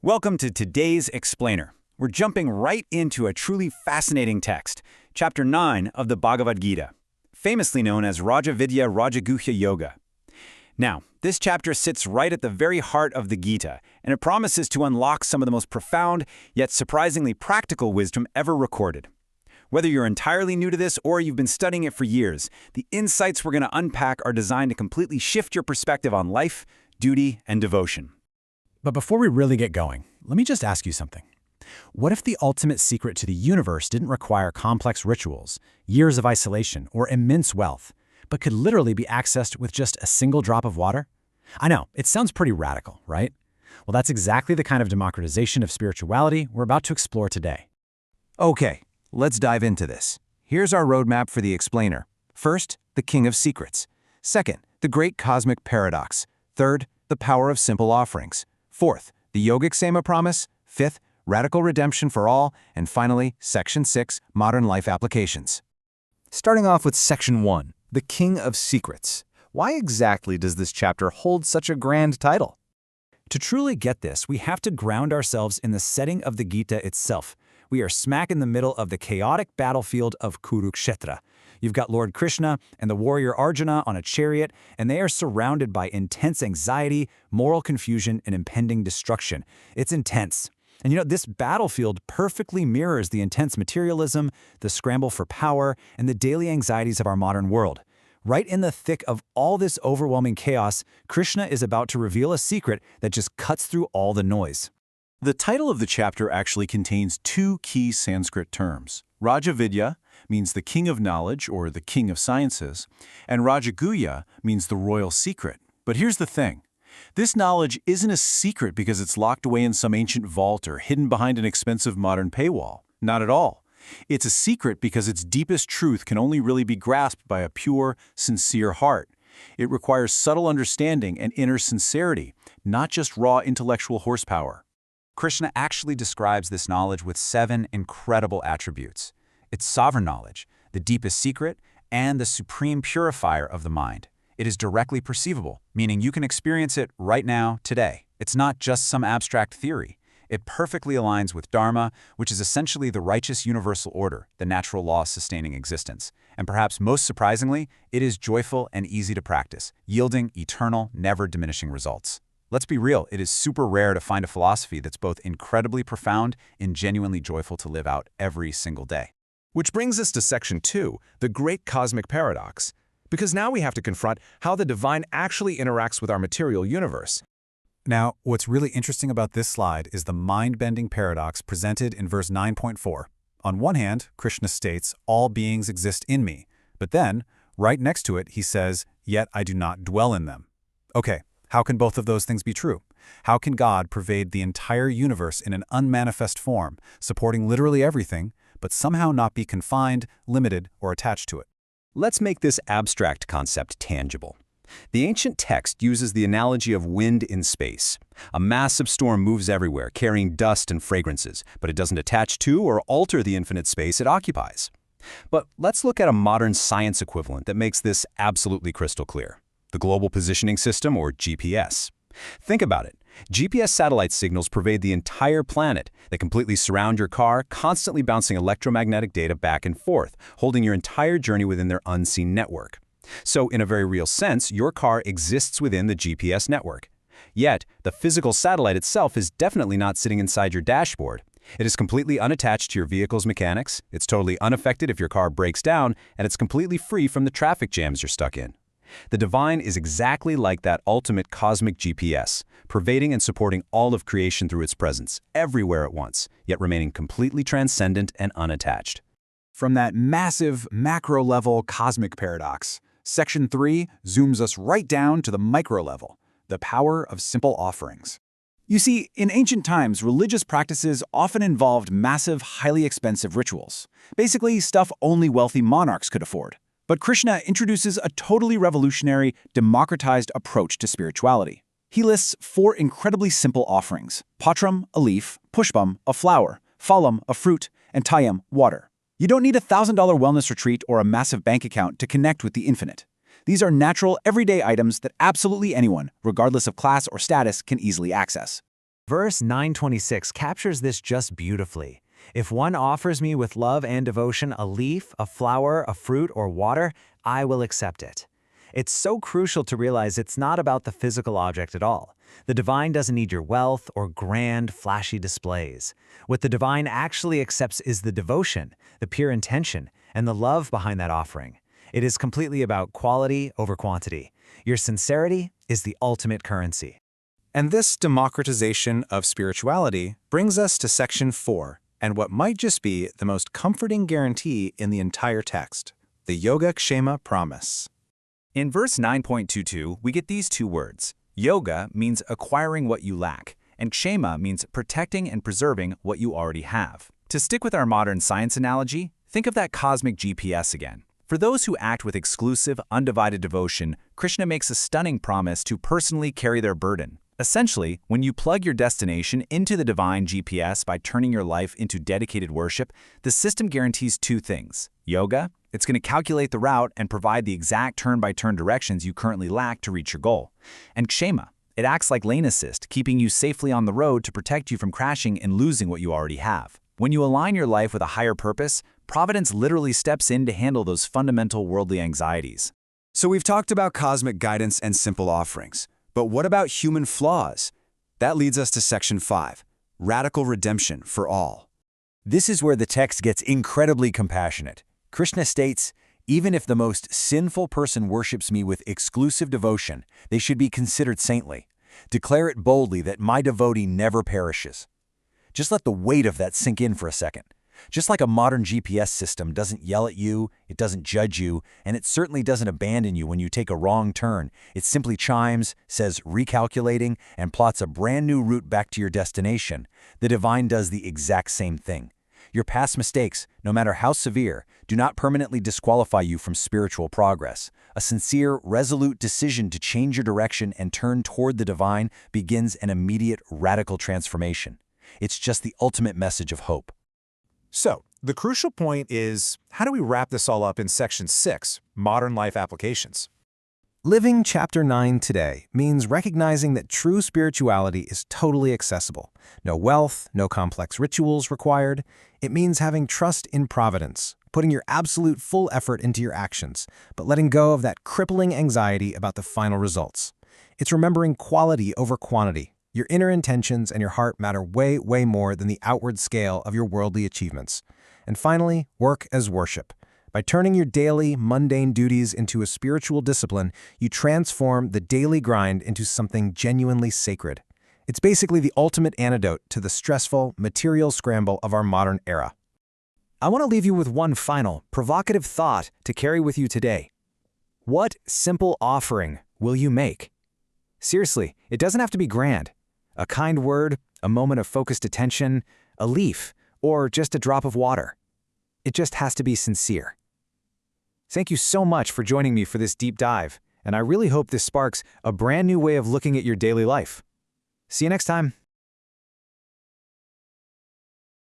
Welcome to today's Explainer. We're jumping right into a truly fascinating text, Chapter 9 of the Bhagavad Gita, famously known as Raja Vidya Rajaguhya Yoga. Now, this chapter sits right at the very heart of the Gita, and it promises to unlock some of the most profound, yet surprisingly practical wisdom ever recorded. Whether you're entirely new to this or you've been studying it for years, the insights we're going to unpack are designed to completely shift your perspective on life, duty, and devotion. But before we really get going, let me just ask you something. What if the ultimate secret to the universe didn't require complex rituals, years of isolation, or immense wealth, but could literally be accessed with just a single drop of water? I know, it sounds pretty radical, right? Well, that's exactly the kind of democratization of spirituality we're about to explore today. Okay, let's dive into this. Here's our roadmap for the explainer. First, the King of Secrets. Second, the Great Cosmic Paradox. Third, the Power of Simple Offerings. Fourth, the Yogic Sema Promise. Fifth, Radical Redemption for All. And finally, Section 6, Modern Life Applications. Starting off with Section 1, the King of Secrets. Why exactly does this chapter hold such a grand title? To truly get this, we have to ground ourselves in the setting of the Gita itself. We are smack in the middle of the chaotic battlefield of Kurukshetra. You've got Lord Krishna and the warrior Arjuna on a chariot, and they are surrounded by intense anxiety, moral confusion, and impending destruction. It's intense. And this battlefield perfectly mirrors the intense materialism, the scramble for power, and the daily anxieties of our modern world. Right in the thick of all this overwhelming chaos, Krishna is about to reveal a secret that just cuts through all the noise. The title of the chapter actually contains two key Sanskrit terms. Rajavidya means the king of knowledge or the king of sciences, and Rajaguhya means the royal secret. But here's the thing. This knowledge isn't a secret because it's locked away in some ancient vault or hidden behind an expensive modern paywall. Not at all. It's a secret because its deepest truth can only really be grasped by a pure, sincere heart. It requires subtle understanding and inner sincerity, not just raw intellectual horsepower. Krishna actually describes this knowledge with 7 incredible attributes. It's sovereign knowledge, the deepest secret, and the supreme purifier of the mind. It is directly perceivable, meaning you can experience it right now, today. It's not just some abstract theory. It perfectly aligns with Dharma, which is essentially the righteous universal order, the natural law sustaining existence. And perhaps most surprisingly, it is joyful and easy to practice, yielding eternal, never diminishing results. Let's be real, it is super rare to find a philosophy that's both incredibly profound and genuinely joyful to live out every single day. Which brings us to Section 2, the Great Cosmic Paradox. Because now we have to confront how the divine actually interacts with our material universe. Now, what's really interesting about this slide is the mind-bending paradox presented in verse 9.4. On one hand, Krishna states, all beings exist in me. But then, right next to it, he says, yet I do not dwell in them. Okay, how can both of those things be true? How can God pervade the entire universe in an unmanifest form, supporting literally everything, but somehow not be confined, limited, or attached to it? Let's make this abstract concept tangible. The ancient text uses the analogy of wind in space. A massive storm moves everywhere, carrying dust and fragrances, but it doesn't attach to or alter the infinite space it occupies. But let's look at a modern science equivalent that makes this absolutely crystal clear. The Global Positioning System, or GPS. Think about it. GPS satellite signals pervade the entire planet. They completely surround your car, constantly bouncing electromagnetic data back and forth, holding your entire journey within their unseen network. So, in a very real sense, your car exists within the GPS network. Yet, the physical satellite itself is definitely not sitting inside your dashboard. It is completely unattached to your vehicle's mechanics, it's totally unaffected if your car breaks down, and it's completely free from the traffic jams you're stuck in. The divine is exactly like that ultimate cosmic GPS, pervading and supporting all of creation through its presence, everywhere at once, yet remaining completely transcendent and unattached. From that massive, macro-level cosmic paradox, Section 3 zooms us right down to the micro-level, the power of simple offerings. You see, in ancient times, religious practices often involved massive, highly expensive rituals, basically stuff only wealthy monarchs could afford. But Krishna introduces a totally revolutionary, democratized approach to spirituality. He lists 4 incredibly simple offerings: patram, a leaf; pushpam, a flower; phalam, a fruit; and tayam, water. You don't need a $1,000 wellness retreat or a massive bank account to connect with the infinite. These are natural, everyday items that absolutely anyone, regardless of class or status, can easily access. Verse 926 captures this just beautifully. If one offers me with love and devotion a leaf, a flower, a fruit, or water, I will accept it. It's so crucial to realize it's not about the physical object at all. The divine doesn't need your wealth or grand, flashy displays. What the divine actually accepts is the devotion, the pure intention, and the love behind that offering. It is completely about quality over quantity. Your sincerity is the ultimate currency. And this democratization of spirituality brings us to section 4, and what might just be the most comforting guarantee in the entire text, the Yoga Kshema promise. In verse 9.22, we get these two words. Yoga means acquiring what you lack, and kshema means protecting and preserving what you already have. To stick with our modern science analogy, think of that cosmic GPS again. For those who act with exclusive, undivided devotion, Krishna makes a stunning promise to personally carry their burden. Essentially, when you plug your destination into the divine GPS by turning your life into dedicated worship, the system guarantees two things. Yoga, it's going to calculate the route and provide the exact turn-by-turn directions you currently lack to reach your goal. And kshema, it acts like lane assist, keeping you safely on the road to protect you from crashing and losing what you already have. When you align your life with a higher purpose, Providence literally steps in to handle those fundamental worldly anxieties. So we've talked about cosmic guidance and simple offerings. But what about human flaws? That leads us to section 5, radical redemption for all. This is where the text gets incredibly compassionate. Krishna states, even if the most sinful person worships me with exclusive devotion, they should be considered saintly. Declare it boldly that my devotee never perishes. Just let the weight of that sink in for a second. Just like a modern GPS system doesn't yell at you, it doesn't judge you, and it certainly doesn't abandon you when you take a wrong turn. It simply chimes, says recalculating, and plots a brand new route back to your destination. The divine does the exact same thing. Your past mistakes, no matter how severe, do not permanently disqualify you from spiritual progress. A sincere, resolute decision to change your direction and turn toward the divine begins an immediate, radical transformation. It's just the ultimate message of hope. So, the crucial point is, how do we wrap this all up in section 6, modern life applications? Living Chapter 9 today means recognizing that true spirituality is totally accessible. No wealth, no complex rituals required. It means having trust in Providence, putting your absolute full effort into your actions, but letting go of that crippling anxiety about the final results. It's remembering quality over quantity. Your inner intentions and your heart matter way, way more than the outward scale of your worldly achievements. And finally, work as worship. By turning your daily, mundane duties into a spiritual discipline, you transform the daily grind into something genuinely sacred. It's basically the ultimate antidote to the stressful, material scramble of our modern era. I want to leave you with one final, provocative thought to carry with you today. What simple offering will you make? Seriously, it doesn't have to be grand. A kind word, a moment of focused attention, a leaf, or just a drop of water. It just has to be sincere. Thank you so much for joining me for this deep dive, and I really hope this sparks a brand new way of looking at your daily life. See you next time.